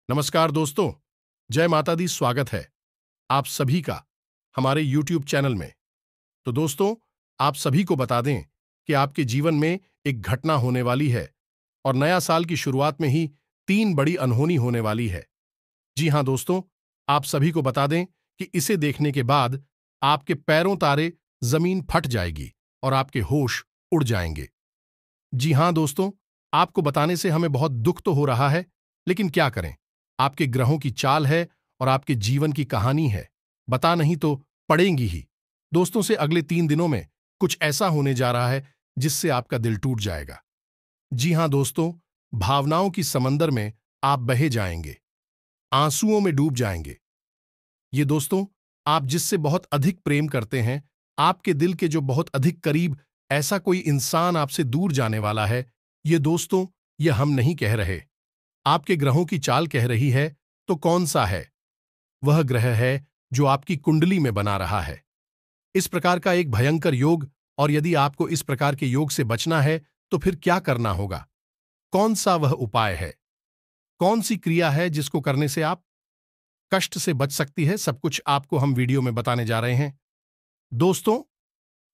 नमस्कार दोस्तों, जय माता दी। स्वागत है आप सभी का हमारे YouTube चैनल में। तो दोस्तों, आप सभी को बता दें कि आपके जीवन में एक घटना होने वाली है और नया साल की शुरुआत में ही 3 बड़ी अनहोनी होने वाली है। जी हां दोस्तों, आप सभी को बता दें कि इसे देखने के बाद आपके पैरों तारे जमीन फट जाएगी और आपके होश उड़ जाएंगे। जी हां दोस्तों, आपको बताने से हमें बहुत दुख तो हो रहा है, लेकिन क्या करें, आपके ग्रहों की चाल है और आपके जीवन की कहानी है। बता नहीं तो पड़ेंगी ही। दोस्तों से अगले 3 दिनों में कुछ ऐसा होने जा रहा है जिससे आपका दिल टूट जाएगा। जी हां दोस्तों, भावनाओं की समंदर में आप बहे जाएंगे, आंसुओं में डूब जाएंगे। ये दोस्तों, आप जिससे बहुत अधिक प्रेम करते हैं, आपके दिल के जो बहुत अधिक करीब ऐसा कोई इंसान आपसे दूर जाने वाला है, ये दोस्तों, ये हम नहीं कह रहे, आपके ग्रहों की चाल कह रही है। तो कौन सा है? वह ग्रह है जो आपकी कुंडली में बना रहा है इस प्रकार का एक भयंकर योग। और यदि आपको इस प्रकार के योग से बचना है तो फिर क्या करना होगा? कौन सा वह उपाय है? कौन सी क्रिया है जिसको करने से आप कष्ट से बच सकती है? सब कुछ आपको हम वीडियो में बताने जा रहे हैं। दोस्तों,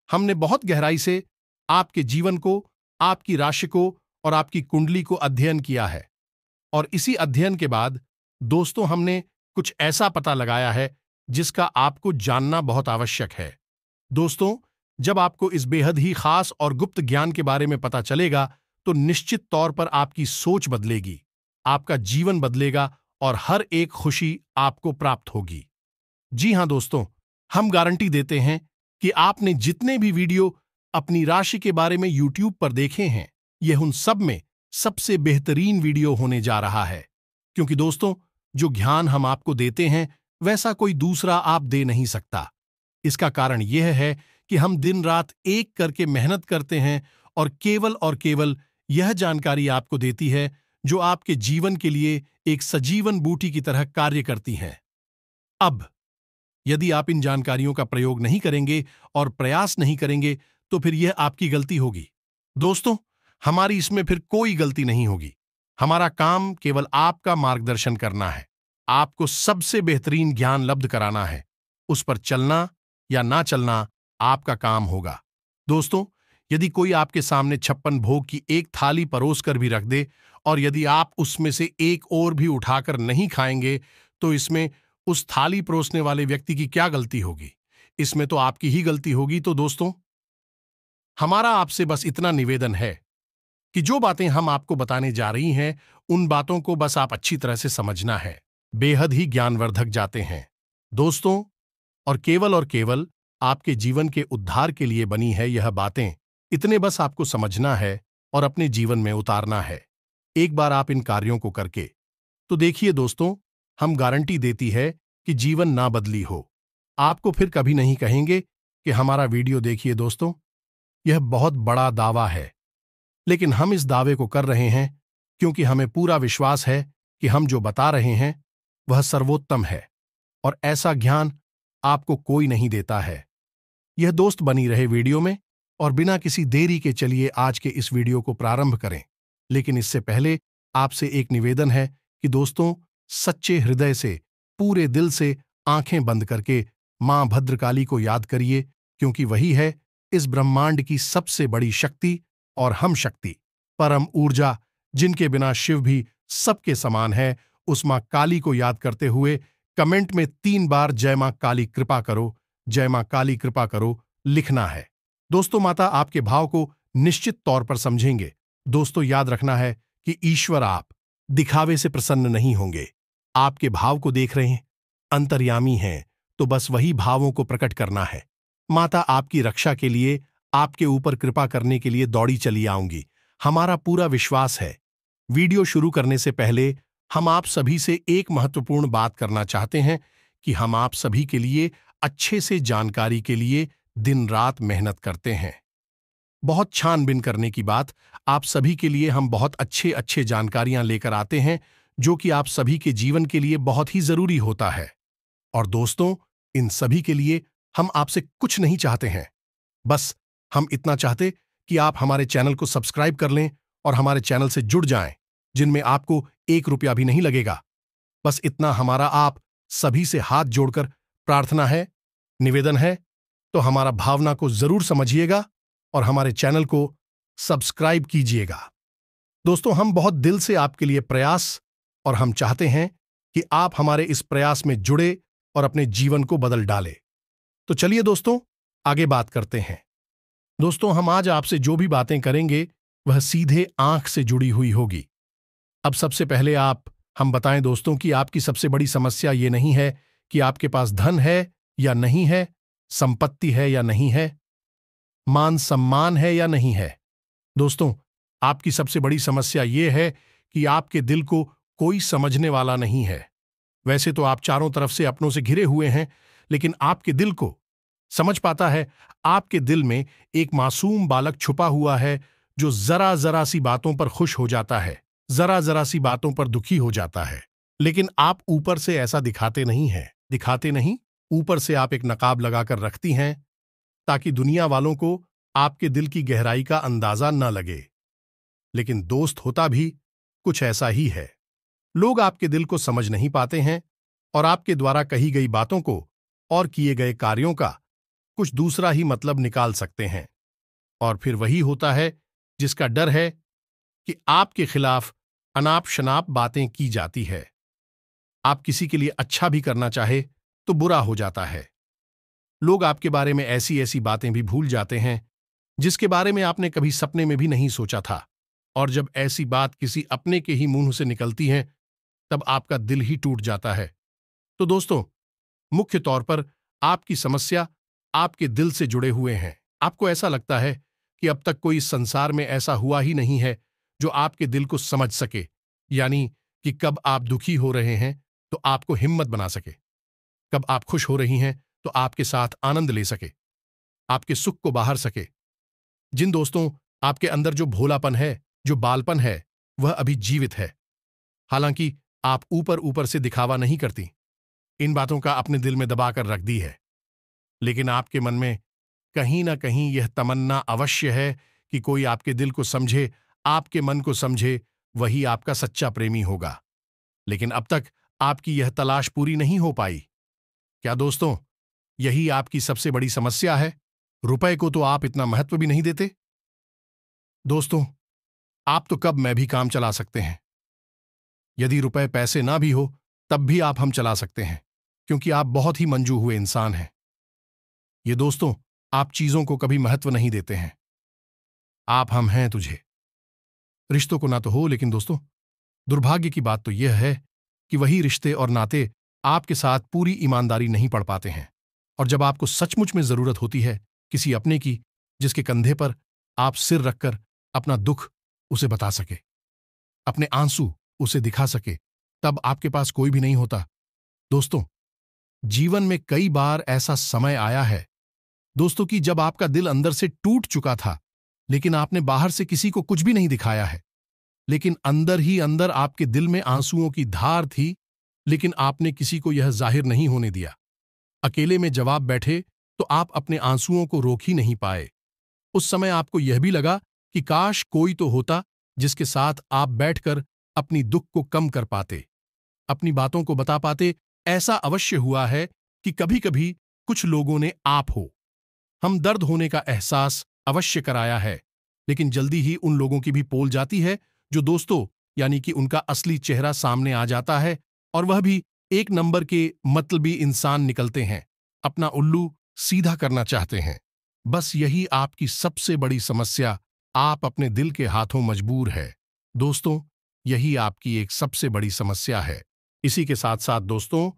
हमने बहुत गहराई से आपके जीवन को, आपकी राशि को और आपकी कुंडली को अध्ययन किया है। और इसी अध्ययन के बाद दोस्तों, हमने कुछ ऐसा पता लगाया है जिसका आपको जानना बहुत आवश्यक है। दोस्तों, जब आपको इस बेहद ही खास और गुप्त ज्ञान के बारे में पता चलेगा तो निश्चित तौर पर आपकी सोच बदलेगी, आपका जीवन बदलेगा और हर एक खुशी आपको प्राप्त होगी। जी हां दोस्तों, हम गारंटी देते हैं कि आपने जितने भी वीडियो अपनी राशि के बारे में YouTube पर देखे हैं, यह उन सब में सबसे बेहतरीन वीडियो होने जा रहा है। क्योंकि दोस्तों, जो ज्ञान हम आपको देते हैं वैसा कोई दूसरा आप दे नहीं सकता। इसका कारण यह है कि हम दिन रात एक करके मेहनत करते हैं और केवल यह जानकारी आपको देती है जो आपके जीवन के लिए एक सजीवन बूटी की तरह कार्य करती हैं। अब यदि आप इन जानकारियों का प्रयोग नहीं करेंगे और प्रयास नहीं करेंगे तो फिर यह आपकी गलती होगी। दोस्तों, हमारी इसमें फिर कोई गलती नहीं होगी। हमारा काम केवल आपका मार्गदर्शन करना है, आपको सबसे बेहतरीन ज्ञान लब्ध कराना है। उस पर चलना या ना चलना आपका काम होगा। दोस्तों, यदि कोई आपके सामने 56 भोग की एक थाली परोस कर भी रख दे और यदि आप उसमें से एक और भी उठाकर नहीं खाएंगे तो इसमें उस थाली परोसने वाले व्यक्ति की क्या गलती होगी? इसमें तो आपकी ही गलती होगी। तो दोस्तों, हमारा आपसे बस इतना निवेदन है कि जो बातें हम आपको बताने जा रही हैं उन बातों को बस आप अच्छी तरह से समझना है। बेहद ही ज्ञानवर्धक जाते हैं दोस्तों, और केवल आपके जीवन के उद्धार के लिए बनी है यह बातें। इतने बस आपको समझना है और अपने जीवन में उतारना है। एक बार आप इन कार्यों को करके तो देखिए दोस्तों, हम गारंटी देती है कि जीवन ना बदली हो। आपको फिर कभी नहीं कहेंगे कि हमारा वीडियो देखिए। दोस्तों, यह बहुत बड़ा दावा है, लेकिन हम इस दावे को कर रहे हैं क्योंकि हमें पूरा विश्वास है कि हम जो बता रहे हैं वह सर्वोत्तम है और ऐसा ज्ञान आपको कोई नहीं देता है। यह दोस्त बनी रहे वीडियो में और बिना किसी देरी के चलिए आज के इस वीडियो को प्रारंभ करें। लेकिन इससे पहले आपसे एक निवेदन है कि दोस्तों, सच्चे हृदय से, पूरे दिल से आंखें बंद करके मां भद्रकाली को याद करिए, क्योंकि वही है इस ब्रह्मांड की सबसे बड़ी शक्ति और हम शक्ति, परम ऊर्जा, जिनके बिना शिव भी सबके समान है। उस मां काली को याद करते हुए कमेंट में 3 बार जय मां काली कृपा करो, जय मां काली कृपा करो लिखना है। दोस्तों, माता आपके भाव को निश्चित तौर पर समझेंगे। दोस्तों, याद रखना है कि ईश्वर आप दिखावे से प्रसन्न नहीं होंगे। आपके भाव को देख रहे हैं, अंतर्यामी हैं, तो बस वही भावों को प्रकट करना है। माता आपकी रक्षा के लिए, आपके ऊपर कृपा करने के लिए दौड़ी चली आऊंगी, हमारा पूरा विश्वास है। वीडियो शुरू करने से पहले हम आप सभी से एक महत्वपूर्ण बात करना चाहते हैं कि हम आप सभी के लिए अच्छे से जानकारी के लिए दिन रात मेहनत करते हैं। बहुत छानबीन करने की बात, आप सभी के लिए हम बहुत अच्छे जानकारियां लेकर आते हैं जो कि आप सभी के जीवन के लिए बहुत ही जरूरी होता है। और दोस्तों, इन सभी के लिए हम आपसे कुछ नहीं चाहते हैं, बस हम इतना चाहते कि आप हमारे चैनल को सब्सक्राइब कर लें और हमारे चैनल से जुड़ जाएं, जिनमें आपको 1 रुपया भी नहीं लगेगा। बस इतना हमारा आप सभी से हाथ जोड़कर प्रार्थना है, निवेदन है, तो हमारा भावना को जरूर समझिएगा और हमारे चैनल को सब्सक्राइब कीजिएगा। दोस्तों, हम बहुत दिल से आपके लिए प्रयास और हम चाहते हैं कि आप हमारे इस प्रयास में जुड़े और अपने जीवन को बदल डालें। तो चलिए दोस्तों, आगे बात करते हैं। दोस्तों, हम आज आपसे जो भी बातें करेंगे वह सीधे आंख से जुड़ी हुई होगी। अब सबसे पहले हम बताएं दोस्तों कि आपकी सबसे बड़ी समस्या ये नहीं है कि आपके पास धन है या नहीं है, संपत्ति है या नहीं है, मान सम्मान है या नहीं है। दोस्तों, आपकी सबसे बड़ी समस्या ये है कि आपके दिल को कोई समझने वाला नहीं है। वैसे तो आप चारों तरफ से अपनों से घिरे हुए हैं, लेकिन आपके दिल को समझ पाता है। आपके दिल में एक मासूम बालक छुपा हुआ है जो जरा जरा सी बातों पर खुश हो जाता है, जरा जरा सी बातों पर दुखी हो जाता है। लेकिन आप ऊपर से ऐसा दिखाते नहीं, ऊपर से आप एक नकाब लगाकर रखती हैं ताकि दुनिया वालों को आपके दिल की गहराई का अंदाजा न लगे। लेकिन दोस्त होता भी कुछ ऐसा ही है। लोग आपके दिल को समझ नहीं पाते हैं और आपके द्वारा कही गई बातों को और किए गए कार्यों का कुछ दूसरा ही मतलब निकाल सकते हैं। और फिर वही होता है जिसका डर है कि आपके खिलाफ अनाप शनाप बातें की जाती है। आप किसी के लिए अच्छा भी करना चाहे तो बुरा हो जाता है। लोग आपके बारे में ऐसी ऐसी बातें भी भूल जाते हैं जिसके बारे में आपने कभी सपने में भी नहीं सोचा था। और जब ऐसी बात किसी अपने के ही मुंह से निकलती है तब आपका दिल ही टूट जाता है। तो दोस्तों, मुख्य तौर पर आपकी समस्या आपके दिल से जुड़े हुए हैं। आपको ऐसा लगता है कि अब तक कोई इस संसार में ऐसा हुआ ही नहीं है जो आपके दिल को समझ सके, यानी कि कब आप दुखी हो रहे हैं तो आपको हिम्मत बना सके, कब आप खुश हो रही हैं तो आपके साथ आनंद ले सके, आपके सुख को बाहर सके। जिन दोस्तों, आपके अंदर जो भोलापन है, जो बालपन है, वह अभी जीवित है। हालांकि आप ऊपर ऊपर से दिखावा नहीं करती, इन बातों का अपने दिल में दबाकर रख दी है, लेकिन आपके मन में कहीं ना कहीं यह तमन्ना अवश्य है कि कोई आपके दिल को समझे, आपके मन को समझे, वही आपका सच्चा प्रेमी होगा। लेकिन अब तक आपकी यह तलाश पूरी नहीं हो पाई। क्या दोस्तों, यही आपकी सबसे बड़ी समस्या है? रुपए को तो आप इतना महत्व भी नहीं देते। दोस्तों, आप तो कब मैं भी काम चला सकते हैं। यदि रुपए पैसे ना भी हो तब भी आप हम चला सकते हैं, क्योंकि आप बहुत ही मंजू हुए इंसान हैं। ये दोस्तों, आप चीजों को कभी महत्व नहीं देते हैं। आप हम हैं तुझे। रिश्तों को ना तो हो, लेकिन दोस्तों, दुर्भाग्य की बात तो यह है कि वही रिश्ते और नाते आपके साथ पूरी ईमानदारी नहीं पड़ पाते हैं। और जब आपको सचमुच में जरूरत होती है किसी अपने की, जिसके कंधे पर आप सिर रखकर अपना दुख उसे बता सके, अपने आंसू उसे दिखा सके, तब आपके पास कोई भी नहीं होता। दोस्तों, जीवन में कई बार ऐसा समय आया है दोस्तों कि जब आपका दिल अंदर से टूट चुका था, लेकिन आपने बाहर से किसी को कुछ भी नहीं दिखाया है। लेकिन अंदर ही अंदर आपके दिल में आंसुओं की धार थी, लेकिन आपने किसी को यह जाहिर नहीं होने दिया। अकेले में जवाब बैठे तो आप अपने आंसुओं को रोक ही नहीं पाए। उस समय आपको यह भी लगा कि काश कोई तो होता जिसके साथ आप बैठकर अपनी दुख को कम कर पाते, अपनी बातों को बता पाते। ऐसा अवश्य हुआ है कि कभी कभी कुछ लोगों ने आप हो हम दर्द होने का एहसास अवश्य कराया है, लेकिन जल्दी ही उन लोगों की भी पोल जाती है जो दोस्तों, यानी कि उनका असली चेहरा सामने आ जाता है और वह भी एक नंबर के मतलबी इंसान निकलते हैं, अपना उल्लू सीधा करना चाहते हैं। बस यही आपकी सबसे बड़ी समस्या, आप अपने दिल के हाथों मजबूर है। दोस्तों, यही आपकी एक सबसे बड़ी समस्या है। इसी के साथ साथ दोस्तों,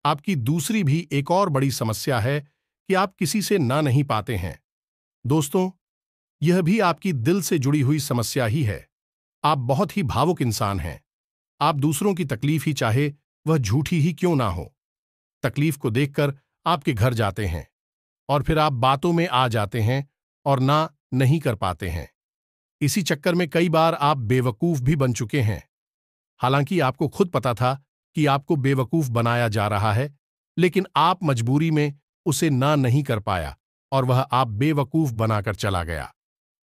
आपकी दूसरी भी एक और बड़ी समस्या है कि आप किसी से ना नहीं पाते हैं। दोस्तों, यह भी आपकी दिल से जुड़ी हुई समस्या ही है। आप बहुत ही भावुक इंसान हैं। आप दूसरों की तकलीफ ही चाहे वह झूठी ही क्यों ना हो, तकलीफ को देखकर आपके घर जाते हैं और फिर आप बातों में आ जाते हैं और ना नहीं कर पाते हैं। इसी चक्कर में कई बार आप बेवकूफ भी बन चुके हैं। हालांकि आपको खुद पता था कि आपको बेवकूफ बनाया जा रहा है, लेकिन आप मजबूरी में उसे ना नहीं कर पाया और वह आप बेवकूफ बनाकर चला गया।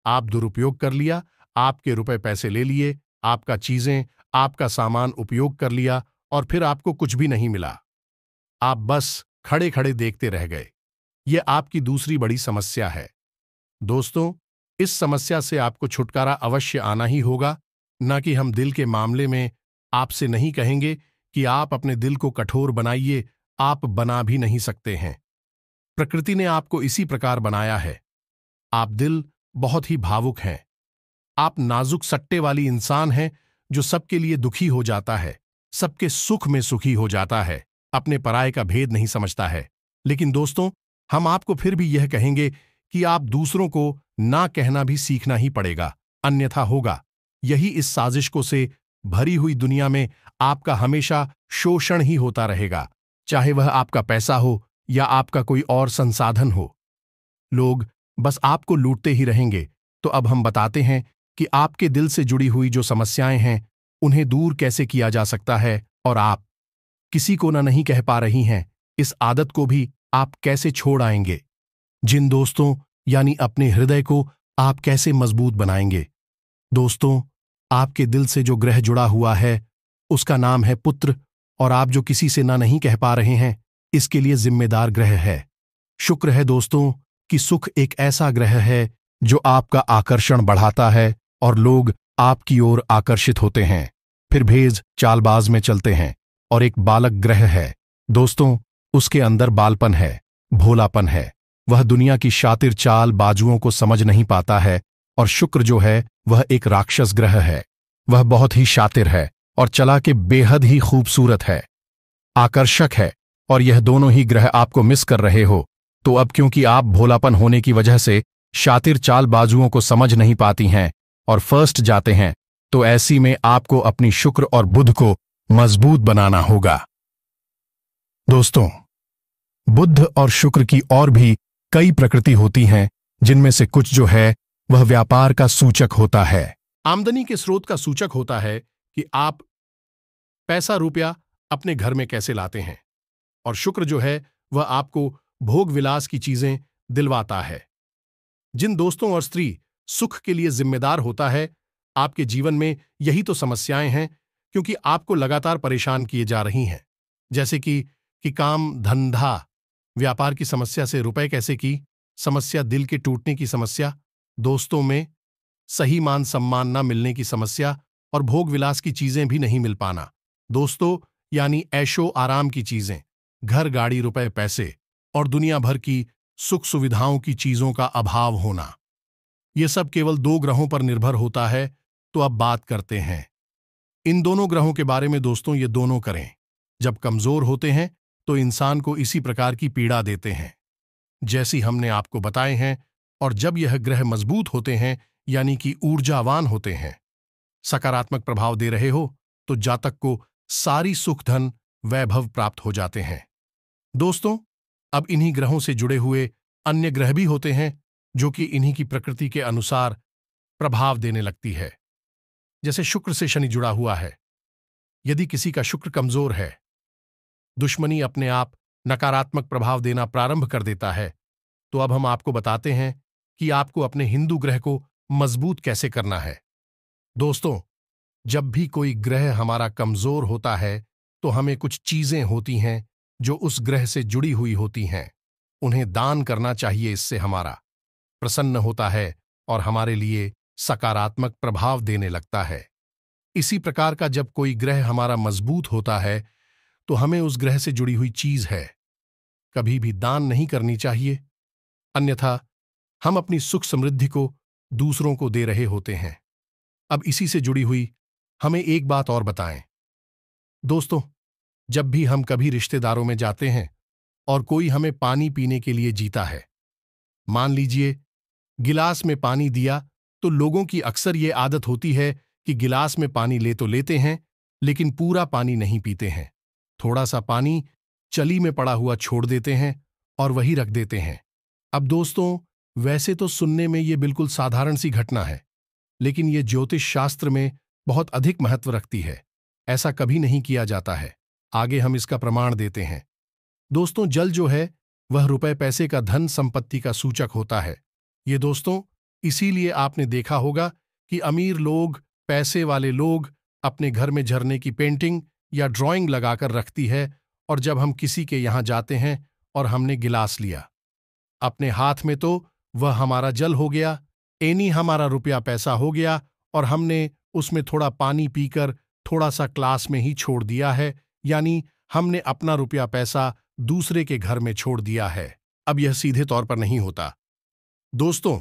आप दुरुपयोग कर लिया, आपके रुपए पैसे ले लिए, आपका चीजें, आपका सामान उपयोग कर लिया और फिर आपको कुछ भी नहीं मिला। आप बस खड़े खड़े देखते रह गए। यह आपकी दूसरी बड़ी समस्या है। दोस्तों, इस समस्या से आपको छुटकारा अवश्य आना ही होगा। न कि हम दिल के मामले में आपसे नहीं कहेंगे कि आप अपने दिल को कठोर बनाइए, आप बना भी नहीं सकते हैं। प्रकृति ने आपको इसी प्रकार बनाया है। आप दिल बहुत ही भावुक हैं। आप नाजुक सट्टे वाली इंसान हैं जो सबके लिए दुखी हो जाता है, सबके सुख में सुखी हो जाता है, अपने पराये का भेद नहीं समझता है। लेकिन दोस्तों, हम आपको फिर भी यह कहेंगे कि आप दूसरों को ना कहना भी सीखना ही पड़ेगा, अन्यथा होगा यही इस साजिशों से भरी हुई दुनिया में आपका हमेशा शोषण ही होता रहेगा, चाहे वह आपका पैसा हो या आपका कोई और संसाधन हो। लोग बस आपको लूटते ही रहेंगे। तो अब हम बताते हैं कि आपके दिल से जुड़ी हुई जो समस्याएं हैं उन्हें दूर कैसे किया जा सकता है, और आप किसी को ना नहीं कह पा रही हैं, इस आदत को भी आप कैसे छोड़ आएंगे। जिन दोस्तों यानी अपने हृदय को आप कैसे मजबूत बनाएंगे। दोस्तों, आपके दिल से जो ग्रह जुड़ा हुआ है उसका नाम है पुत्र, और आप जो किसी से ना नहीं कह पा रहे हैं इसके लिए जिम्मेदार ग्रह है शुक्र है। दोस्तों, कि सुख एक ऐसा ग्रह है जो आपका आकर्षण बढ़ाता है और लोग आपकी ओर आकर्षित होते हैं, फिर भेज चालबाज में चलते हैं। और एक बालक ग्रह है दोस्तों, उसके अंदर बालपन है, भोलापन है, वह दुनिया की शातिर चाल बाजुओं को समझ नहीं पाता है। और शुक्र जो है वह एक राक्षस ग्रह है, वह बहुत ही शातिर है और चला के बेहद ही खूबसूरत है, आकर्षक है। और यह दोनों ही ग्रह आपको मिस कर रहे हो, तो अब क्योंकि आप भोलापन होने की वजह से शातिर चाल बाजुओं को समझ नहीं पाती हैं और फर्स्ट जाते हैं, तो ऐसी में आपको अपनी शुक्र और बुध को मजबूत बनाना होगा। दोस्तों, बुध और शुक्र की और भी कई प्रकृति होती हैं, जिनमें से कुछ जो है वह व्यापार का सूचक होता है, आमदनी के स्रोत का सूचक होता है कि आप पैसा रुपया अपने घर में कैसे लाते हैं। और शुक्र जो है वह आपको भोग विलास की चीजें दिलवाता है। जिन दोस्तों और स्त्री सुख के लिए जिम्मेदार होता है, आपके जीवन में यही तो समस्याएं हैं, क्योंकि आपको लगातार परेशान किए जा रही हैं। जैसे कि काम धंधा व्यापार की समस्या से रुपए कैसे की समस्या, दिल के टूटने की समस्या, दोस्तों में सही मान सम्मान न मिलने की समस्या, और भोग विलास की चीजें भी नहीं मिल पाना। दोस्तों, यानी ऐशो आराम की चीजें, घर गाड़ी रुपए पैसे और दुनिया भर की सुख सुविधाओं की चीजों का अभाव होना, यह सब केवल 2 ग्रहों पर निर्भर होता है। तो अब बात करते हैं इन दोनों ग्रहों के बारे में। दोस्तों, ये दोनों करें जब कमजोर होते हैं तो इंसान को इसी प्रकार की पीड़ा देते हैं जैसी हमने आपको बताए हैं। और जब यह ग्रह मजबूत होते हैं यानी कि ऊर्जावान होते हैं, सकारात्मक प्रभाव दे रहे हो, तो जातक को सारी सुख धन वैभव प्राप्त हो जाते हैं। दोस्तों, अब इन्हीं ग्रहों से जुड़े हुए अन्य ग्रह भी होते हैं जो कि इन्हीं की प्रकृति के अनुसार प्रभाव देने लगती है। जैसे शुक्र से शनि जुड़ा हुआ है। यदि किसी का शुक्र कमजोर है, दुश्मनी अपने आप नकारात्मक प्रभाव देना प्रारंभ कर देता है। तो अब हम आपको बताते हैं कि आपको अपने हिंदू ग्रह को मजबूत कैसे करना है। दोस्तों, जब भी कोई ग्रह हमारा कमजोर होता है तो हमें कुछ चीजें होती हैं जो उस ग्रह से जुड़ी हुई होती हैं, उन्हें दान करना चाहिए। इससे हमारा प्रसन्न होता है और हमारे लिए सकारात्मक प्रभाव देने लगता है। इसी प्रकार का जब कोई ग्रह हमारा मजबूत होता है तो हमें उस ग्रह से जुड़ी हुई चीज है कभी भी दान नहीं करनी चाहिए, अन्यथा हम अपनी सुख समृद्धि को दूसरों को दे रहे होते हैं। अब इसी से जुड़ी हुई हमें एक बात और बताएं। दोस्तों, जब भी हम कभी रिश्तेदारों में जाते हैं और कोई हमें पानी पीने के लिए जीता है, मान लीजिए गिलास में पानी दिया, तो लोगों की अक्सर ये आदत होती है कि गिलास में पानी ले तो लेते हैं लेकिन पूरा पानी नहीं पीते हैं, थोड़ा सा पानी चली में पड़ा हुआ छोड़ देते हैं और वही रख देते हैं। अब दोस्तों, वैसे तो सुनने में ये बिल्कुल साधारण सी घटना है, लेकिन ये ज्योतिष शास्त्र में बहुत अधिक महत्व रखती है। ऐसा कभी नहीं किया जाता है। आगे हम इसका प्रमाण देते हैं। दोस्तों, जल जो है वह रुपए पैसे का धन संपत्ति का सूचक होता है। ये दोस्तों, इसीलिए आपने देखा होगा कि अमीर लोग, पैसे वाले लोग अपने घर में झरने की पेंटिंग या ड्राइंग लगाकर रखती है, और जब हम किसी के यहाँ जाते हैं और हमने गिलास लिया अपने हाथ में, तो वह हमारा जल हो गया, एनी हमारा रुपया पैसा हो गया, और हमने उसमें थोड़ा पानी पीकर थोड़ा सा क्लास में ही छोड़ दिया है, यानी हमने अपना रुपया पैसा दूसरे के घर में छोड़ दिया है। अब यह सीधे तौर पर नहीं होता दोस्तों,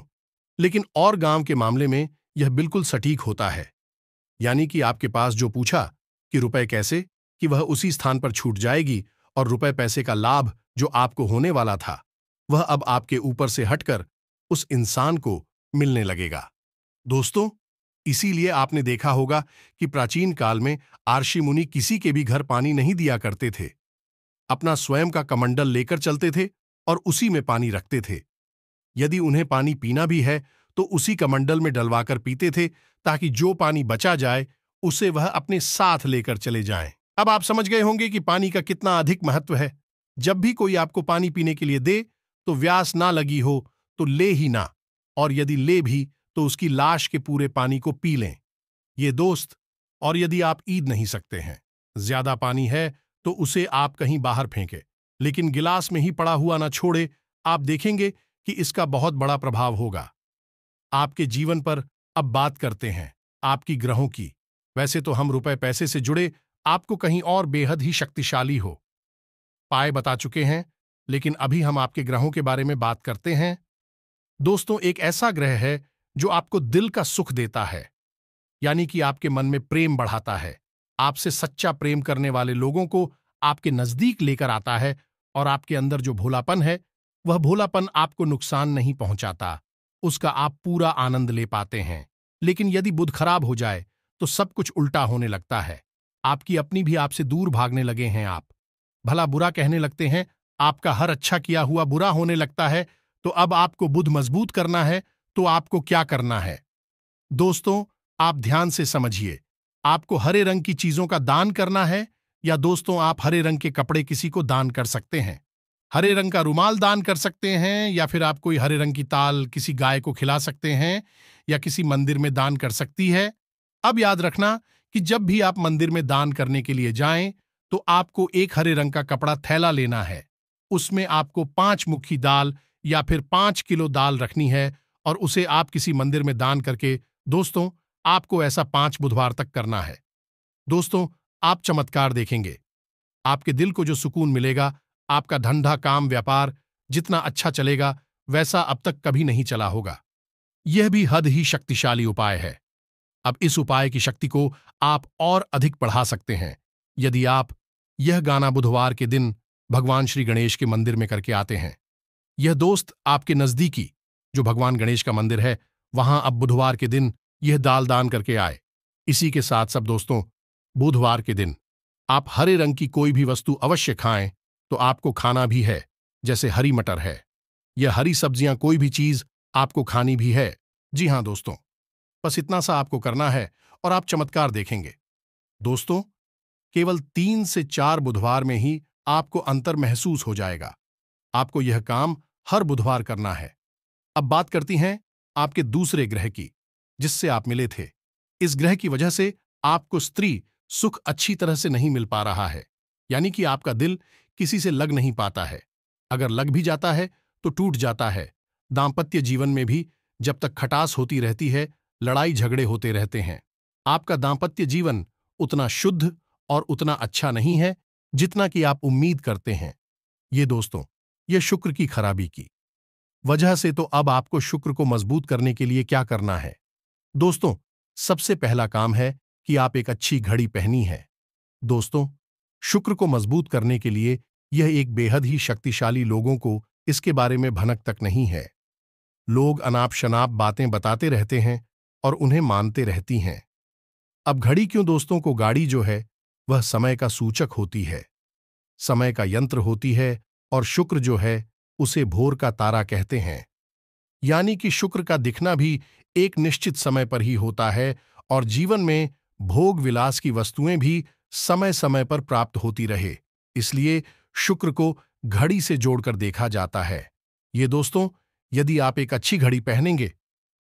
लेकिन और गांव के मामले में यह बिल्कुल सटीक होता है। यानी कि आपके पास जो पूछा कि रुपए कैसे, कि वह उसी स्थान पर छूट जाएगी और रुपए पैसे का लाभ जो आपको होने वाला था वह अब आपके ऊपर से हटकर उस इंसान को मिलने लगेगा। दोस्तों, इसीलिए आपने देखा होगा कि प्राचीन काल में आर्षि मुनि किसी के भी घर पानी नहीं दिया करते थे। अपना स्वयं का कमंडल लेकर चलते थे और उसी में पानी रखते थे। यदि उन्हें पानी पीना भी है तो उसी कमंडल में डलवाकर पीते थे, ताकि जो पानी बचा जाए उसे वह अपने साथ लेकर चले जाएं। अब आप समझ गए होंगे कि पानी का कितना अधिक महत्व है। जब भी कोई आपको पानी पीने के लिए दे तो व्यास ना लगी हो तो ले ही ना, और यदि ले भी तो उसकी लाश के पूरे पानी को पी लें। ये दोस्त, और यदि आप ईद नहीं सकते हैं, ज्यादा पानी है तो उसे आप कहीं बाहर फेंके, लेकिन गिलास में ही पड़ा हुआ ना छोड़े। आप देखेंगे कि इसका बहुत बड़ा प्रभाव होगा आपके जीवन पर। अब बात करते हैं आपकी ग्रहों की। वैसे तो हम रुपए पैसे से जुड़े आपको कहीं और बेहद ही शक्तिशाली हो पाए बता चुके हैं, लेकिन अभी हम आपके ग्रहों के बारे में बात करते हैं। दोस्तों, एक ऐसा ग्रह है जो आपको दिल का सुख देता है, यानी कि आपके मन में प्रेम बढ़ाता है, आपसे सच्चा प्रेम करने वाले लोगों को आपके नजदीक लेकर आता है, और आपके अंदर जो भोलापन है वह भोलापन आपको नुकसान नहीं पहुंचाता, उसका आप पूरा आनंद ले पाते हैं। लेकिन यदि बुध खराब हो जाए तो सब कुछ उल्टा होने लगता है। आपकी अपनी भी आपसे दूर भागने लगे हैं, आप भला बुरा कहने लगते हैं, आपका हर अच्छा किया हुआ बुरा होने लगता है। तो अब आपको बुध मजबूत करना है तो आपको क्या करना है? दोस्तों, आप ध्यान से समझिए। आपको हरे रंग की चीजों का दान करना है, या दोस्तों आप हरे रंग के कपड़े किसी को दान कर सकते हैं, हरे रंग का रुमाल दान कर सकते हैं, या फिर आप कोई हरे रंग की ताल किसी गाय को खिला सकते हैं, या किसी मंदिर में दान कर सकती है। अब याद रखना कि जब भी आप मंदिर में दान करने के लिए जाएं तो आपको एक हरे रंग का कपड़ा थैला लेना है। उसमें आपको 5 मुट्ठी दाल या फिर 5 किलो दाल रखनी है, और उसे आप किसी मंदिर में दान करके, दोस्तों आपको ऐसा 5 बुधवार तक करना है। दोस्तों, आप चमत्कार देखेंगे। आपके दिल को जो सुकून मिलेगा, आपका धंधा काम व्यापार जितना अच्छा चलेगा वैसा अब तक कभी नहीं चला होगा। यह भी हद ही शक्तिशाली उपाय है। अब इस उपाय की शक्ति को आप और अधिक बढ़ा सकते हैं यदि आप यह गाना बुधवार के दिन भगवान श्री गणेश के मंदिर में करके आते हैं। यह दोस्त आपके नजदीकी जो भगवान गणेश का मंदिर है, वहां अब बुधवार के दिन यह दाल दान करके आए। इसी के साथ सब दोस्तों, बुधवार के दिन आप हरे रंग की कोई भी वस्तु अवश्य खाएं, तो आपको खाना भी है, जैसे हरी मटर है, यह हरी सब्जियां कोई भी चीज आपको खानी भी है। जी हां दोस्तों, बस इतना सा आपको करना है और आप चमत्कार देखेंगे। दोस्तों, केवल 3 से 4 बुधवार में ही आपको अंतर महसूस हो जाएगा। आपको यह काम हर बुधवार करना है। अब बात करती हैं आपके दूसरे ग्रह की, जिससे आप मिले थे। इस ग्रह की वजह से आपको स्त्री सुख अच्छी तरह से नहीं मिल पा रहा है, यानी कि आपका दिल किसी से लग नहीं पाता है। अगर लग भी जाता है तो टूट जाता है। दाम्पत्य जीवन में भी जब तक खटास होती रहती है, लड़ाई झगड़े होते रहते हैं। आपका दाम्पत्य जीवन उतना शुद्ध और उतना अच्छा नहीं है जितना कि आप उम्मीद करते हैं। ये दोस्तों, यह शुक्र की खराबी की वजह से। तो अब आपको शुक्र को मजबूत करने के लिए क्या करना है? दोस्तों, सबसे पहला काम है कि आप एक अच्छी घड़ी पहनी है। दोस्तों, शुक्र को मजबूत करने के लिए यह एक बेहद ही शक्तिशाली, लोगों को इसके बारे में भनक तक नहीं है। लोग अनाप शनाप बातें बताते रहते हैं और उन्हें मानते रहती हैं। अब घड़ी क्यों दोस्तों, को गाड़ी जो है वह समय का सूचक होती है, समय का यंत्र होती है, और शुक्र जो है उसे भोर का तारा कहते हैं। यानी कि शुक्र का दिखना भी एक निश्चित समय पर ही होता है, और जीवन में भोग विलास की वस्तुएं भी समय समय पर प्राप्त होती रहे, इसलिए शुक्र को घड़ी से जोड़कर देखा जाता है। ये दोस्तों, यदि आप एक अच्छी घड़ी पहनेंगे,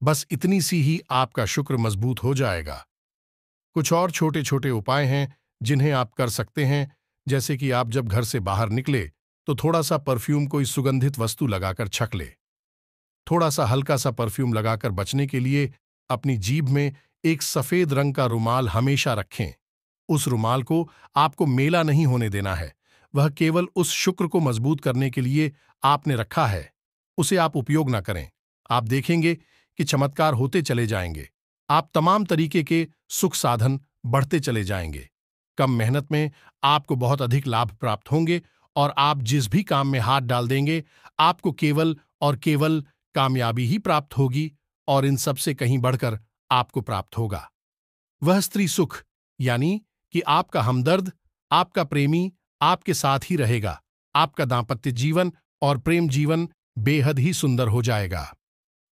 बस इतनी सी ही आपका शुक्र मजबूत हो जाएगा। कुछ और छोटे छोटे उपाय हैं जिन्हें आप कर सकते हैं, जैसे कि आप जब घर से बाहर निकले तो थोड़ा सा परफ्यूम कोई सुगंधित वस्तु लगाकर छक ले। थोड़ा सा हल्का सा परफ्यूम लगाकर बचने के लिए अपनी जीभ में एक सफेद रंग का रुमाल हमेशा रखें। उस रुमाल को आपको मेला नहीं होने देना है। वह केवल उस शुक्र को मजबूत करने के लिए आपने रखा है। उसे आप उपयोग ना करें। आप देखेंगे कि चमत्कार होते चले जाएंगे। आप तमाम तरीके के सुख साधन बढ़ते चले जाएंगे। कम मेहनत में आपको बहुत अधिक लाभ प्राप्त होंगे और आप जिस भी काम में हाथ डाल देंगे, आपको केवल और केवल कामयाबी ही प्राप्त होगी और इन सब से कहीं बढ़कर आपको प्राप्त होगा वह स्त्री सुख, यानी कि आपका हमदर्द, आपका प्रेमी आपके साथ ही रहेगा। आपका दांपत्य जीवन और प्रेम जीवन बेहद ही सुंदर हो जाएगा।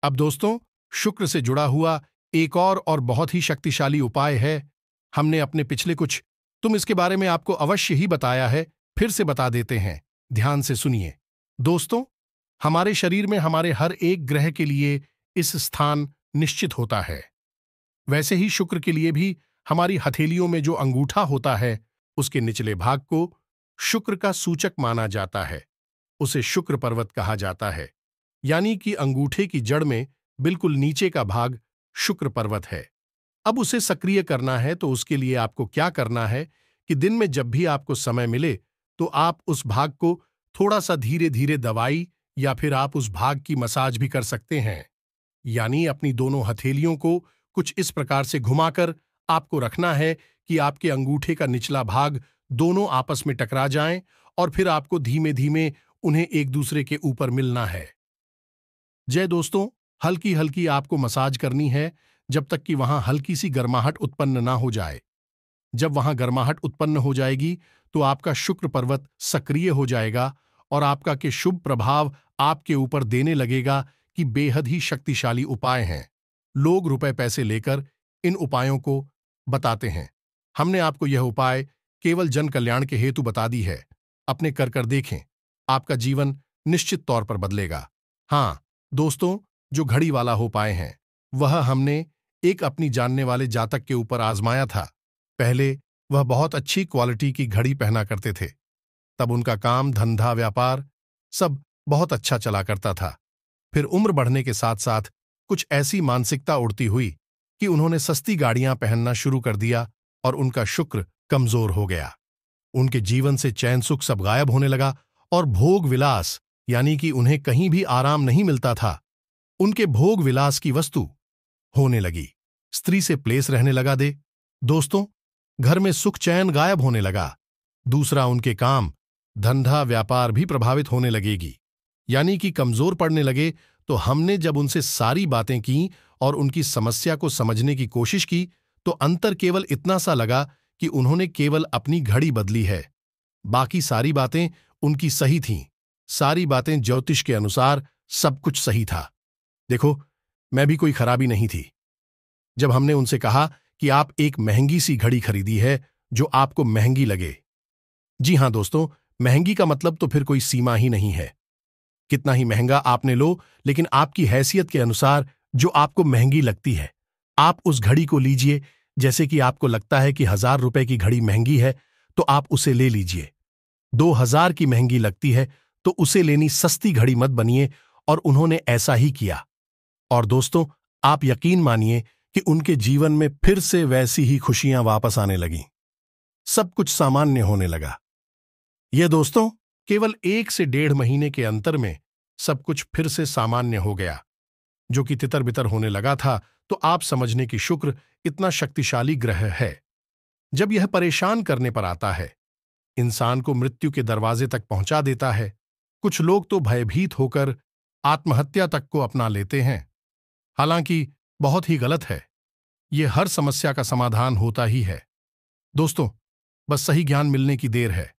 अब दोस्तों, शुक्र से जुड़ा हुआ एक और बहुत ही शक्तिशाली उपाय है। हमने अपने पिछले कुछ तुम इसके बारे में आपको अवश्य ही बताया है, फिर से बता देते हैं। ध्यान से सुनिए दोस्तों। हमारे शरीर में हमारे हर एक ग्रह के लिए इस स्थान निश्चित होता है। वैसे ही शुक्र के लिए भी हमारी हथेलियों में जो अंगूठा होता है, उसके निचले भाग को शुक्र का सूचक माना जाता है। उसे शुक्र पर्वत कहा जाता है, यानी कि अंगूठे की जड़ में बिल्कुल नीचे का भाग शुक्र पर्वत है। अब उसे सक्रिय करना है तो उसके लिए आपको क्या करना है कि दिन में जब भी आपको समय मिले तो आप उस भाग को थोड़ा सा धीरे धीरे दबाई या फिर आप उस भाग की मसाज भी कर सकते हैं। यानी अपनी दोनों हथेलियों को कुछ इस प्रकार से घुमाकर आपको रखना है कि आपके अंगूठे का निचला भाग दोनों आपस में टकरा जाएं और फिर आपको धीमे धीमे उन्हें एक दूसरे के ऊपर मिलना है। जय दोस्तों, हल्की हल्की आपको मसाज करनी है जब तक कि वहां हल्की सी गर्माहट उत्पन्न ना हो जाए। जब वहां गर्माहट उत्पन्न हो जाएगी तो आपका शुक्र पर्वत सक्रिय हो जाएगा और आपका के शुभ प्रभाव आपके ऊपर देने लगेगा कि बेहद ही शक्तिशाली उपाय हैं। लोग रुपए पैसे लेकर इन उपायों को बताते हैं। हमने आपको यह उपाय केवल जन कल्याण के हेतु बता दी है। अपने कर देखें, आपका जीवन निश्चित तौर पर बदलेगा। हाँ दोस्तों, जो घड़ी वाला हो पाए हैं वह हमने एक अपनी जानने वाले जातक के ऊपर आजमाया था। पहले वह बहुत अच्छी क्वालिटी की घड़ी पहना करते थे। तब उनका काम धंधा व्यापार सब बहुत अच्छा चला करता था। फिर उम्र बढ़ने के साथ साथ कुछ ऐसी मानसिकता उड़ती हुई कि उन्होंने सस्ती गाड़ियां पहनना शुरू कर दिया और उनका शुक्र कमजोर हो गया। उनके जीवन से चैन सुख सब गायब होने लगा और भोग विलास, यानी कि उन्हें कहीं भी आराम नहीं मिलता था, उनके भोग विलास की वस्तु होने लगी। स्त्री से प्लेस रहने लगा दे। दोस्तों, घर में सुख चैन गायब होने लगा। दूसरा, उनके काम धंधा व्यापार भी प्रभावित होने लगेगी, यानी कि कमजोर पड़ने लगे। तो हमने जब उनसे सारी बातें की और उनकी समस्या को समझने की कोशिश की तो अंतर केवल इतना सा लगा कि उन्होंने केवल अपनी घड़ी बदली है। बाकी सारी बातें उनकी सही थीं। सारी बातें ज्योतिष के अनुसार सब कुछ सही था। देखो, मैं भी कोई खराबी नहीं थी। जब हमने उनसे कहा कि आप एक महंगी सी घड़ी खरीदी है जो आपको महंगी लगे। जी हां दोस्तों, महंगी का मतलब तो फिर कोई सीमा ही नहीं है। कितना ही महंगा आपने लो, लेकिन आपकी हैसियत के अनुसार जो आपको महंगी लगती है, आप उस घड़ी को लीजिए। जैसे कि आपको लगता है कि 1000 रुपए की घड़ी महंगी है तो आप उसे ले लीजिए। 2000 की महंगी लगती है तो उसे लेनी सस्ती घड़ी मत बनिए, और उन्होंने ऐसा ही किया। और दोस्तों, आप यकीन मानिए कि उनके जीवन में फिर से वैसी ही खुशियां वापस आने लगीं। सब कुछ सामान्य होने लगा। यह दोस्तों, केवल 1 से 1.5 महीने के अंतर में सब कुछ फिर से सामान्य हो गया। जो कि तितर बितर होने लगा था, तो आप समझने की शुक्र इतना शक्तिशाली ग्रह है। जब यह परेशान करने पर आता है, इंसान को मृत्यु के दरवाजे तक पहुंचा देता है। कुछ लोग तो भयभीत होकर आत्महत्या तक को अपना लेते हैं। हालांकि बहुत ही गलत है। यह हर समस्या का समाधान होता ही है। दोस्तों, बस सही ज्ञान मिलने की देर है।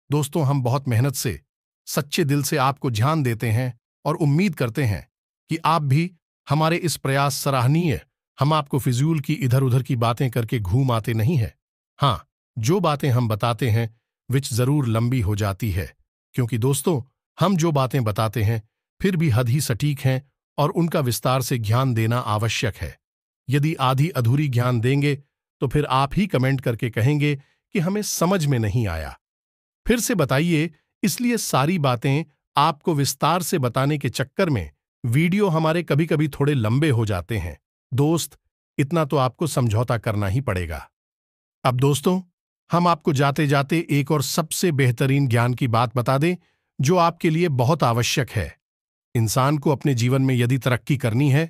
दोस्तों, हम बहुत मेहनत से, सच्चे दिल से आपको ध्यान देते हैं और उम्मीद करते हैं कि आप भी हमारे इस प्रयास सराहनीय। हम आपको फिजूल की इधर उधर की बातें करके घूम आते नहीं है। हाँ, जो बातें हम बताते हैं विच जरूर लंबी हो जाती है, क्योंकि दोस्तों, हम जो बातें बताते हैं फिर भी हद ही सटीक हैं और उनका विस्तार से ज्ञान देना आवश्यक है। यदि आधी अधूरी ज्ञान देंगे तो फिर आप ही कमेंट करके कहेंगे कि हमें समझ में नहीं आया। फिर से बताइए। इसलिए सारी बातें आपको विस्तार से बताने के चक्कर में वीडियो हमारे कभी कभी थोड़े लंबे हो जाते हैं। दोस्त, इतना तो आपको समझौता करना ही पड़ेगा। अब दोस्तों, हम आपको जाते जाते एक और सबसे बेहतरीन ज्ञान की बात बता दें जो आपके लिए बहुत आवश्यक है। इंसान को अपने जीवन में यदि तरक्की करनी है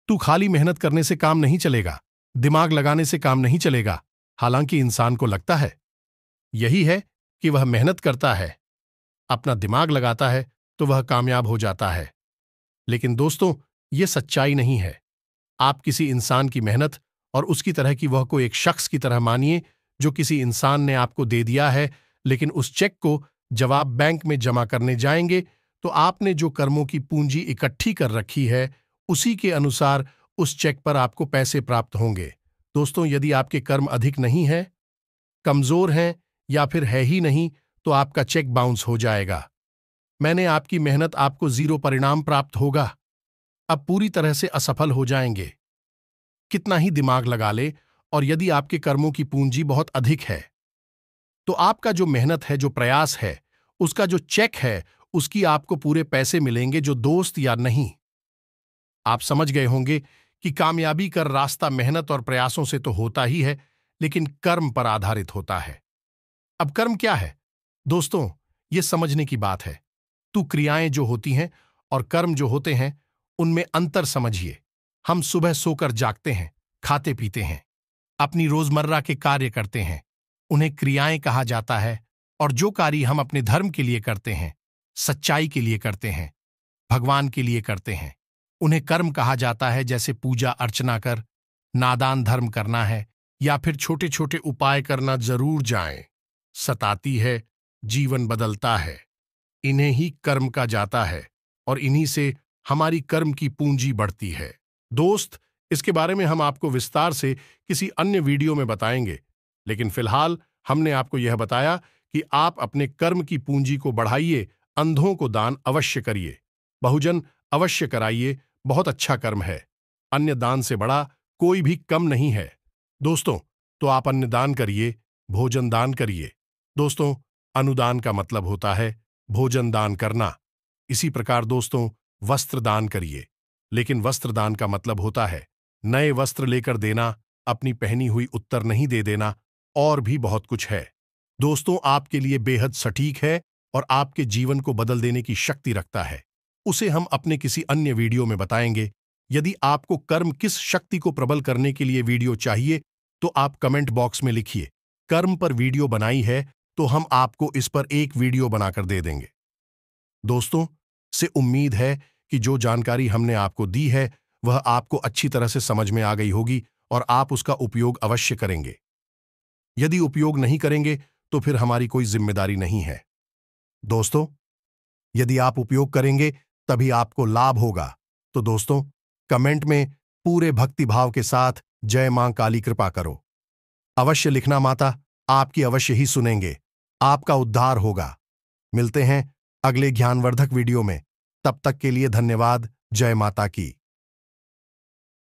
तो खाली मेहनत करने से काम नहीं चलेगा, दिमाग लगाने से काम नहीं चलेगा। हालांकि इंसान को लगता है यही है कि वह मेहनत करता है, अपना दिमाग लगाता है तो वह कामयाब हो जाता है। लेकिन दोस्तों, यह सच्चाई नहीं है। आप किसी इंसान की मेहनत और उसकी तरह की वह को एक शख्स की तरह मानिए जो किसी इंसान ने आपको दे दिया है, लेकिन उस चेक को जब आप बैंक में जमा करने जाएंगे तो आपने जो कर्मों की पूंजी इकट्ठी कर रखी है उसी के अनुसार उस चेक पर आपको पैसे प्राप्त होंगे। दोस्तों, यदि आपके कर्म अधिक नहीं है, कमजोर हैं या फिर है ही नहीं तो आपका चेक बाउंस हो जाएगा। मैंने आपकी मेहनत आपको 0 परिणाम प्राप्त होगा। अब पूरी तरह से असफल हो जाएंगे। कितना ही दिमाग लगा ले, और यदि आपके कर्मों की पूंजी बहुत अधिक है तो आपका जो मेहनत है, जो प्रयास है, उसका जो चेक है, उसकी आपको पूरे पैसे मिलेंगे। जो दोस्त या नहीं, आप समझ गए होंगे कि कामयाबी का रास्ता मेहनत और प्रयासों से तो होता ही है, लेकिन कर्म पर आधारित होता है। अब कर्म क्या है दोस्तों, यह समझने की बात है। तो क्रियाएं जो होती हैं और कर्म जो होते हैं, उनमें अंतर समझिए। हम सुबह सोकर जागते हैं, खाते पीते हैं, अपनी रोजमर्रा के कार्य करते हैं, उन्हें क्रियाएं कहा जाता है। और जो कार्य हम अपने धर्म के लिए करते हैं, सच्चाई के लिए करते हैं, भगवान के लिए करते हैं, उन्हें कर्म कहा जाता है। जैसे पूजा अर्चना कर, नादान धर्म करना है, या फिर छोटे छोटे उपाय करना जरूर जाएं, सताती है, जीवन बदलता है। इन्हें ही कर्म का जाता है और इन्हीं से हमारी कर्म की पूंजी बढ़ती है। दोस्त, इसके बारे में हम आपको विस्तार से किसी अन्य वीडियो में बताएंगे, लेकिन फिलहाल हमने आपको यह बताया कि आप अपने कर्म की पूंजी को बढ़ाइए। अंधों को दान अवश्य करिए, बहुजन अवश्य कराइए, बहुत अच्छा कर्म है। अन्य दान से बड़ा कोई भी कम नहीं है। दोस्तों, तो आप अन्य दान करिए, भोजन दान करिए। दोस्तों, अनुदान का मतलब होता है भोजन दान करना। इसी प्रकार दोस्तों, वस्त्र दान करिए, लेकिन वस्त्र दान का मतलब होता है नए वस्त्र लेकर देना, अपनी पहनी हुई उत्तर नहीं दे देना, और भी बहुत कुछ है। दोस्तों, आपके लिए बेहद सटीक है और आपके जीवन को बदल देने की शक्ति रखता है। उसे हम अपने किसी अन्य वीडियो में बताएंगे। यदि आपको कर्म किस शक्ति को प्रबल करने के लिए वीडियो चाहिए तो आप कमेंट बॉक्स में लिखिए। कर्म पर वीडियो बनाई है तो हम आपको इस पर एक वीडियो बनाकर दे देंगे। दोस्तों, से उम्मीद है कि जो जानकारी हमने आपको दी है वह आपको अच्छी तरह से समझ में आ गई होगी और आप उसका उपयोग अवश्य करेंगे। यदि उपयोग नहीं करेंगे तो फिर हमारी कोई जिम्मेदारी नहीं है। दोस्तों, यदि आप उपयोग करेंगे तभी आपको लाभ होगा। तो दोस्तों, कमेंट में पूरे भक्ति भाव के साथ जय मां काली कृपा करो। अवश्य लिखना माता, आपकी अवश्य ही सुनेंगे। आपका उद्धार होगा। मिलते हैं अगले ज्ञानवर्धक वीडियो में। तब तक के लिए धन्यवाद। जय माता की।